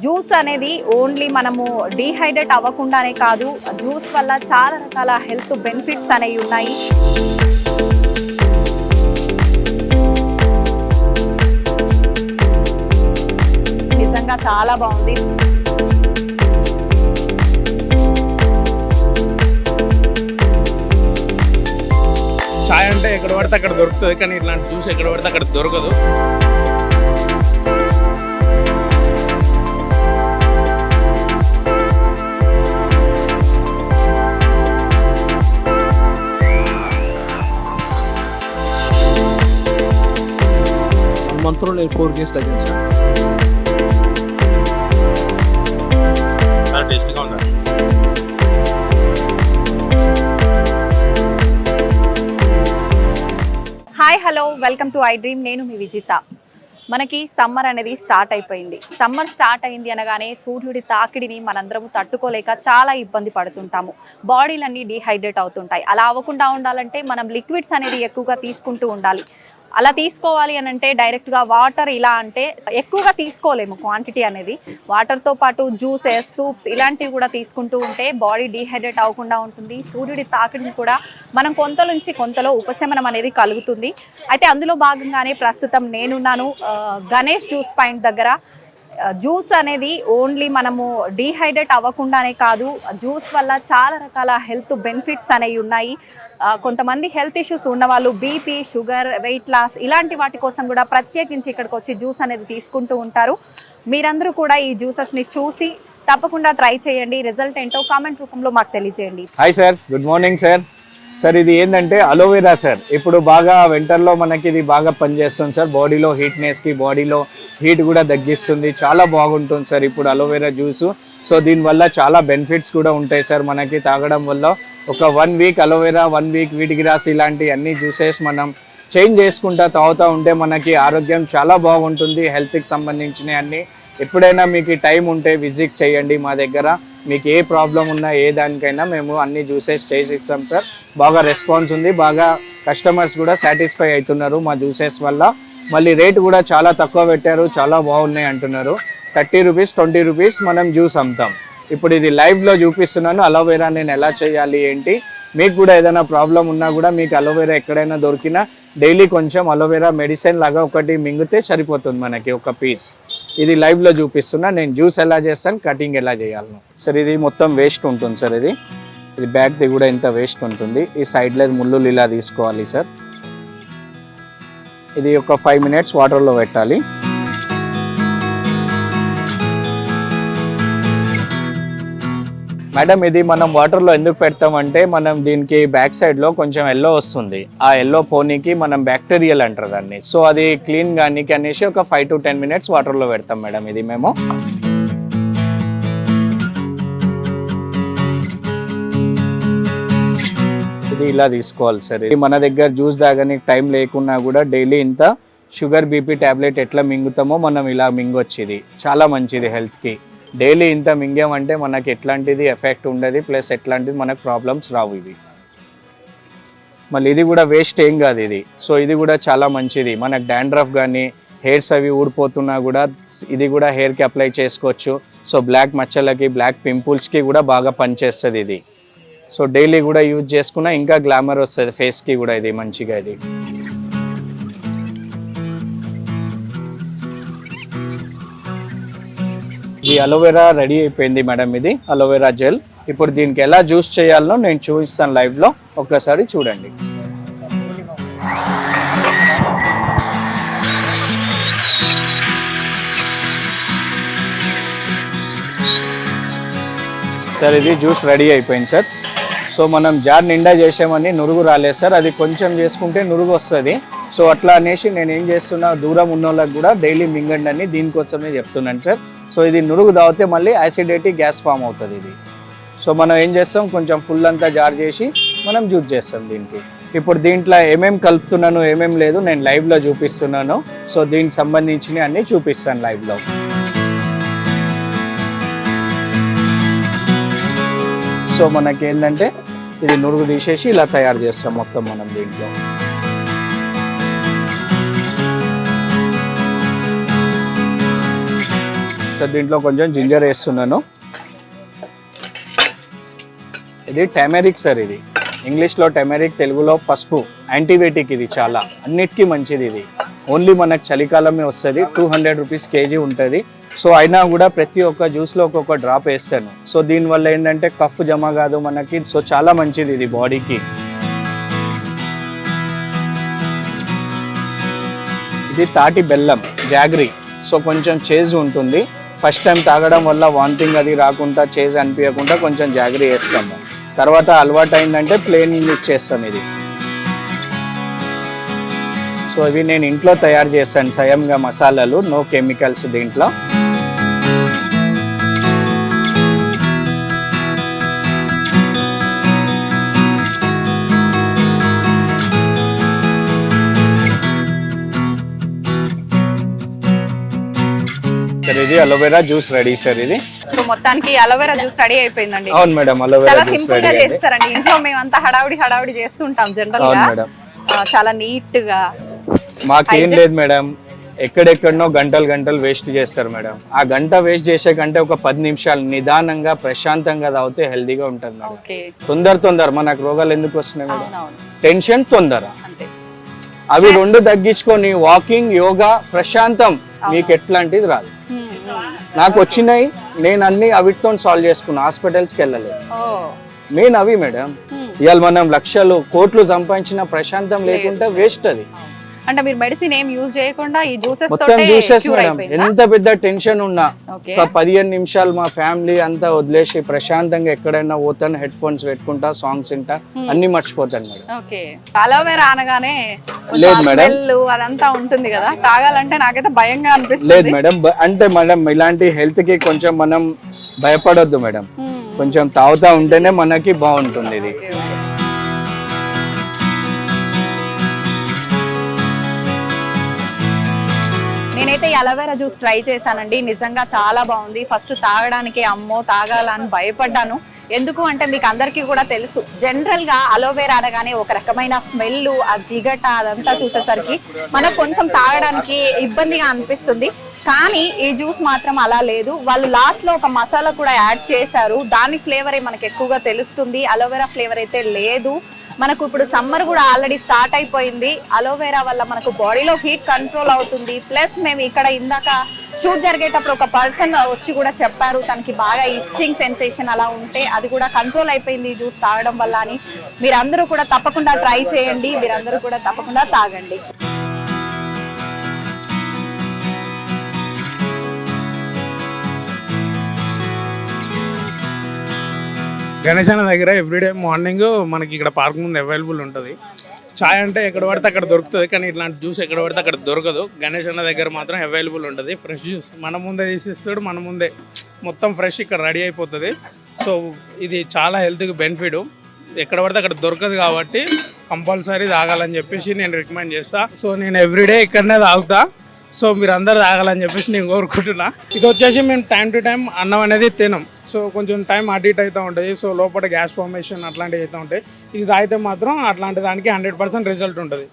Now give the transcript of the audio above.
Juice అనేది only మనము dehydrate అవ్వకుండానే కాదు, జ్యూస్ వల్ల చాలా రకాల హెల్త్ బెనిఫిట్స్ అనేవి ఉన్నాయి. నిజంగా చాలా బాగుంది. చాయ్ అంటే ఎక్కడ పడితే అక్కడ దొరుకుతుంది, కానీ ఇట్లాంటి జ్యూస్ ఎక్కడ పడితే అక్కడ దొరకదు. మంత్లో నేను 4 కేజీస్ తగ్గాను సార్. టేస్టీగా ఉందా? Hi hello, welcome to I dream. నేను మీ విజిత. మనకి సమ్మర్ అనేది స్టార్ట్ అయిపోయింది. సమ్మర్ స్టార్ట్ అయింది అనగానే సూర్యుడి తాకిడిని మనందరము తట్టుకోలేక చాలా ఇబ్బంది పడుతుంటాము. బాడీలన్నీ డీహైడ్రేట్ అవుతుంటాయి. అలా అవ్వకుండా ఉండాలంటే మనం లిక్విడ్స్ అనేది ఎక్కువగా తీసుకుంటూ ఉండాలి. అలా తీసుకోవాలి అని అంటే డైరెక్ట్గా వాటర్ ఇలా అంటే ఎక్కువగా తీసుకోలేము క్వాంటిటీ అనేది. వాటర్తో పాటు జ్యూసెస్, సూప్స్ ఇలాంటివి కూడా తీసుకుంటూ ఉంటే బాడీ డీహైడ్రేట్ అవ్వకుండా ఉంటుంది. సూర్యుడి తాకిడిని కూడా మనం కొంత నుంచి కొంతలో ఉపశమనం అనేది కలుగుతుంది. అయితే అందులో భాగంగానే ప్రస్తుతం నేనున్నాను గణేష్ జ్యూస్ పాయింట్ దగ్గర. జ్యూస్ అనేది ఓన్లీ మనము డీహైడ్రేట్ అవ్వకుండానే కాదు, జ్యూస్ వల్ల చాలా రకాల హెల్త్ బెనిఫిట్స్ అనేవి ఉన్నాయి. కొంతమంది హెల్త్ ఇష్యూస్ ఉన్నవాళ్ళు బీపీ, షుగర్, వెయిట్ లాస్ ఇలాంటి వాటి కోసం కూడా ప్రత్యేకించి ఇక్కడికి వచ్చి జ్యూస్ అనేది తీసుకుంటూ ఉంటారు. మీరందరూ కూడా ఈ జ్యూసెస్ని చూసి తప్పకుండా ట్రై చేయండి. రిజల్ట్ ఏంటో కామెంట్ రూపంలో మాకు తెలియజేయండి. Hi sir, good morning sir. Sir ఇది ఏంటంటే అలోవెరా సార్. ఇప్పుడు బాగా వింటర్లో మనకి ఇది బాగా పనిచేస్తుంది సార్. బాడీలో హీట్నెస్కి, బాడీలో హీట్ కూడా తగ్గిస్తుంది. చాలా బాగుంటుంది సార్ ఇప్పుడు అలోవెరా జ్యూసు. సో దీనివల్ల చాలా బెనిఫిట్స్ కూడా ఉంటాయి సార్ మనకి తాగడం వల్ల. ఒక 1 వీక్ అలోవెరా, 1 వీక్ వీటి గ్రాస్ ఇలాంటి అన్ని జ్యూసెస్ మనం చేంజ్ చేసుకుంటా తాగుతూ ఉంటే మనకి ఆరోగ్యం చాలా బాగుంటుంది. హెల్త్కి సంబంధించిన అన్ని ఎప్పుడైనా మీకు టైం ఉంటే విజిట్ చేయండి మా దగ్గర. మీకు ఏ ప్రాబ్లం ఉన్నా ఏ దానికైనా మేము అన్ని జ్యూసెస్ చేసి ఇస్తాం సార్. బాగా రెస్పాన్స్ ఉంది, బాగా కస్టమర్స్ కూడా సాటిస్ఫై అవుతున్నారు మా జ్యూసెస్ వల్ల. మళ్ళీ రేట్ కూడా చాలా తక్కువ పెట్టారు, చాలా బాగున్నాయి అంటున్నారు. 30 రూపీస్, 20 రూపీస్ మనం జ్యూస్ అమ్ముతాం. ఇప్పుడు ఇది లైవ్లో చూపిస్తున్నాను అలోవెరా నేను ఎలా చేయాలి ఏంటి. మీకు కూడా ఏదైనా ప్రాబ్లం ఉన్నా కూడా మీకు అలోవెరా ఎక్కడైనా దొరికినా డైలీ కొంచెం అలోవెరా మెడిసిన్ లాగా ఒకటి మింగితే సరిపోతుంది మనకి ఒక పీస్. ఇది లైవ్లో చూపిస్తున్నా. నేను జ్యూస్ ఎలా చేస్తాను, కటింగ్ ఎలా చేయాలను సార్. ఇది మొత్తం వేస్ట్ ఉంటుంది సార్. ఇది బ్యాగ్ది కూడా ఇంత వేస్ట్ ఉంటుంది. ఈ సైడ్లో ముళ్ళులు ఇలా తీసుకోవాలి సార్. ఇది ఒక 5 మినిట్స్ వాటర్లో పెట్టాలి. మేడం ఇది మనం వాటర్లో ఎందుకు పెడతామంటే మనం దీనికి బ్యాక్ సైడ్లో కొంచెం ఎల్లో వస్తుంది. ఆ ఎల్లో పోనీకి మనం బ్యాక్టీరియల్ అంటారు దాన్ని. సో అది క్లీన్ కానీ అనేసి ఒక 5 to 10 మినిట్స్ వాటర్లో పెడతాం మేడం. ఇది మేము ఇది ఇలా తీసుకోవాలి సార్. ఇది మన దగ్గర జ్యూస్ తాగడానికి టైం లేకున్నా కూడా డైలీ ఇంత షుగర్, బీపీ ట్యాబ్లెట్ ఎట్లా మింగుతామో మనం ఇలా మింగొచ్చు. ఇది చాలా మంచిది హెల్త్కి. డైలీ ఇంత మింగామంటే మనకి ఎట్లాంటిది ఎఫెక్ట్ ఉండదు, ప్లస్ ఎట్లాంటిది మనకు ప్రాబ్లమ్స్ రావు. ఇది మళ్ళీ ఇది కూడా వేస్ట్ ఏం కాదు ఇది. సో ఇది కూడా చాలా మంచిది. మనకు డాండ్రఫ్ కానీ హెయిర్స్ అవి ఊడిపోతున్నా కూడా ఇది కూడా హెయిర్కి అప్లై చేసుకోవచ్చు. సో బ్లాక్ మచ్చలకి, బ్లాక్ పింపుల్స్కి కూడా బాగా పనిచేస్తుంది ఇది. సో డైలీ కూడా యూజ్ చేసుకున్నా ఇంకా గ్లామర్ వస్తుంది ఫేస్కి కూడా ఇది మంచిగా. ఇది ఈ అలోవెరా రెడీ అయిపోయింది మేడం. ఇది అలోవెరా జెల్. ఇప్పుడు దీనికి ఎలా జ్యూస్ చేయాలనో నేను చూపిస్తాను లైవ్లో, ఒక్కసారి చూడండి. సార్ ఇది జ్యూస్ రెడీ అయిపోయింది సార్. సో మనం జార్ నిండా చేసామని నురుగు రాలేదు సార్. అది కొంచెం చేసుకుంటే నురుగు వస్తుంది. సో అట్లా అనేసి నేను ఏం చేస్తున్నా, దూరం ఉన్న వాళ్ళకి కూడా డైలీ మింగండి అని దీనికోసమే చెప్తున్నాను సార్. సో ఇది నురుగు తాగితే మళ్ళీ యాసిడిటీ, గ్యాస్ ఫామ్ అవుతుంది ఇది. సో మనం ఏం చేస్తాం, కొంచెం ఫుల్ అంతా జార్ చేసి మనం జ్యూస్ చేస్తాం దీనికి. ఇప్పుడు దీంట్లో ఏమేమి కలుపుతున్నాను ఏమేమి లేదు నేను లైవ్లో చూపిస్తున్నాను. సో దీనికి సంబంధించినవి అన్నీ చూపిస్తాను లైవ్లో. సో మనకి ఏంటంటే ఇది నురుగు తీసేసి ఇలా తయారు చేస్తాం మొత్తం మనం దీంట్లో. సార్ దీంట్లో కొంచెం జింజర్ వేస్తున్నాను. ఇది టెమెరిక్ సార్, ఇది ఇంగ్లీష్లో టెమెరిక్, తెలుగులో పసుపు. యాంటీబయాటిక్ ఇది, చాలా అన్నిటికీ మంచిది ఇది. ఓన్లీ మనకు చలికాలమే వస్తుంది. 200 రూపీస్ కేజీ ఉంటుంది. సో అయినా కూడా ప్రతి ఒక్క జ్యూస్లో ఒక్కొక్క డ్రాప్ వేస్తాను. సో దీనివల్ల ఏంటంటే కఫ్ జమ కాదు మనకి. సో చాలా మంచిది ఇది బాడీకి. ఇది తాటి బెల్లం, జాగ్రీ. సో కొంచెం చేజ్ ఉంటుంది. ఫస్ట్ టైం తాగడం వల్ల వామిటింగ్ అది రాకుండా, చేజ్ అనిపించకుండా కొంచెం జాగ్రీ వేస్తాము. తర్వాత అలవాటు అయిందంటే ప్లేన్ యూజ్ చేస్తాం ఇది. సో ఇవి నేను ఇంట్లో తయారు చేస్తాను స్వయంగా మసాలాలు, నో కెమికల్స్ దీంట్లో. సార్ ఇది అలోవెరా జ్యూస్ రెడీ సార్. ఇది సో మొత్తానికి అలోవెరా జ్యూస్ రెడీ అయిపోయిందండి. అవును మేడం, అలోవెరా చాలా జ్యూస్ సింపుల్ రెడీ గా అయింది. చేస్తారండి. ఇంట్లో మేమంతా హడావుడి చేస్తుంటాం జనరల్ అవును గా. మేడం, చాలా నీట్ గా. మాకేం లేదు మేడం, ఎక్కడెక్కడనో గంటలు వేస్ట్ చేస్తారు మేడం. ఆ గంట వేస్ట్ చేసే కంటే ఒక 10 నిమిషాలు నిదానంగా ప్రశాంతంగా తాగితే హెల్దీగా ఉంటుంది మేడం. ఓకే, తొందర మనకు రోగాలు ఎందుకు వస్తున్నాయి మేడం? అవునవును, టెన్షన్, తొందర, అంతే. అవి రెండు తగ్గించుకొని వాకింగ్, యోగా, ప్రశాంతం, మీకు ఎట్లాంటిది రాదు. నాకు వచ్చినాయి, నేను అన్ని అవిటితో సాల్వ్ చేసుకున్నా. హాస్పిటల్స్కి వెళ్ళలేదు. ఓ, మెయిన్ అవి మేడం. ఇవాళ మనం లక్షలు కోట్లు సంపాదించిన ప్రశాంతం లేకుండా వేస్ట్ అది. అంటే మీరు మెడిసిన్ ఏం యూజ్ చేయకుండా ఈ జ్యూసెస్ మొత్తం తోటే జ్యూసెస్ క్యూర్ మేడం. అయిపోయిందా? ఎంత పెద్ద టెన్షన్ ఉన్నా ఓకే, ఒక 15 నిమిషాలు మా ఫ్యామిలీ అంతా వదిలేసి ప్రశాంతంగా ఎక్కడైనా పోతాను, హెడ్ ఫోన్స్ పెట్టుకుంటా, సాంగ్స్ వింటా, అన్ని మర్చిపోతాను మేడం. ఓకే. అలోవెరా అనగానే లేదు మేడం, స్మెల్ అదంతా ఉంటుంది కదా, తాగాలంటే నాకైతే భయంగా అనిపిస్తుంది. లేదు మేడం. అంటే మేడం ఇలాంటి హెల్త్ కి కొంచెం మనం భయపడొద్దు మేడం. కొంచెం తాగుతా ఉంటేనే మనకి బాగుంటుంది ఇది. Okay, okay. నేనైతే ఈ అలోవెరా జ్యూస్ ట్రై చేశానండి. నిజంగా చాలా బాగుంది. ఫస్ట్ తాగడానికి అమ్మో తాగాలని భయపడ్డాను. ఎందుకు అంటే మీకు అందరికీ కూడా తెలుసు, జనరల్ గా అలోవెరా అనగానే ఒక రకమైన స్మెల్, ఆ జిగట అదంతా చూసేసరికి మనకు కొంచెం తాగడానికి ఇబ్బందిగా అనిపిస్తుంది. కానీ ఈ జ్యూస్ మాత్రం అలా లేదు. వాళ్ళు లాస్ట్ లో ఒక మసాలా కూడా యాడ్ చేశారు. దాని ఫ్లేవరే మనకు ఎక్కువగా తెలుస్తుంది. అలోవెరా ఫ్లేవర్ అయితే లేదు. మనకు ఇప్పుడు సమ్మర్ కూడా ఆల్రెడీ స్టార్ట్ అయిపోయింది. అలోవెరా వల్ల మనకు బాడీలో హీట్ కంట్రోల్ అవుతుంది. ప్లస్ మేము ఇక్కడ ఇందాక షూట్ జరిగేటప్పుడు ఒక పర్సన్ వచ్చి కూడా చెప్పారు, తనకి బాగా ఇచ్చింగ్ సెన్సేషన్ అలా ఉంటే అది కూడా కంట్రోల్ అయిపోయింది జ్యూస్ తాగడం వల్ల అని. మీరందరూ కూడా తప్పకుండా ట్రై చేయండి, మీరందరూ కూడా తప్పకుండా తాగండి. గణేశన్న దగ్గర ఎవ్రీడే మార్నింగ్ మనకి ఇక్కడ పార్క్ ముందు అవైలబుల్ ఉంటుంది. చాయ్ అంటే ఎక్కడ పడితే అక్కడ దొరుకుతుంది, కానీ ఇట్లాంటి జ్యూస్ ఎక్కడ పడితే అక్కడ దొరకదు. గణేశన్న దగ్గర మాత్రం అవైలబుల్ ఉంటుంది. ఫ్రెష్ జ్యూస్ మన ముందే తీసిస్తాడు, మన ముందే మొత్తం ఫ్రెష్ ఇక్కడ రెడీ అయిపోతుంది. సో ఇది చాలా హెల్త్కి బెనిఫిట్. ఎక్కడ పడితే అక్కడ దొరకదు కాబట్టి కంపల్సరీ తాగాలని చెప్పేసి నేను రికమెండ్ చేస్తాను. సో నేను ఎవ్రీడే ఇక్కడనే తాగుతా. సో మీరు అందరు తాగాలని చెప్పేసి నేను కోరుకుంటున్నా. ఇది వచ్చేసి మేము టైం టు టైం అన్నం అనేది తినం. సో కొంచెం టైం అటు ఇటు అవుతూ ఉంటుంది. సో లోపల గ్యాస్ ఫార్మేషన్ అట్లాంటివి అవుతూ ఉంటాయి. ఇది తాగితే మాత్రం అట్లాంటి దానికి 100% రిజల్ట్ ఉంటుంది.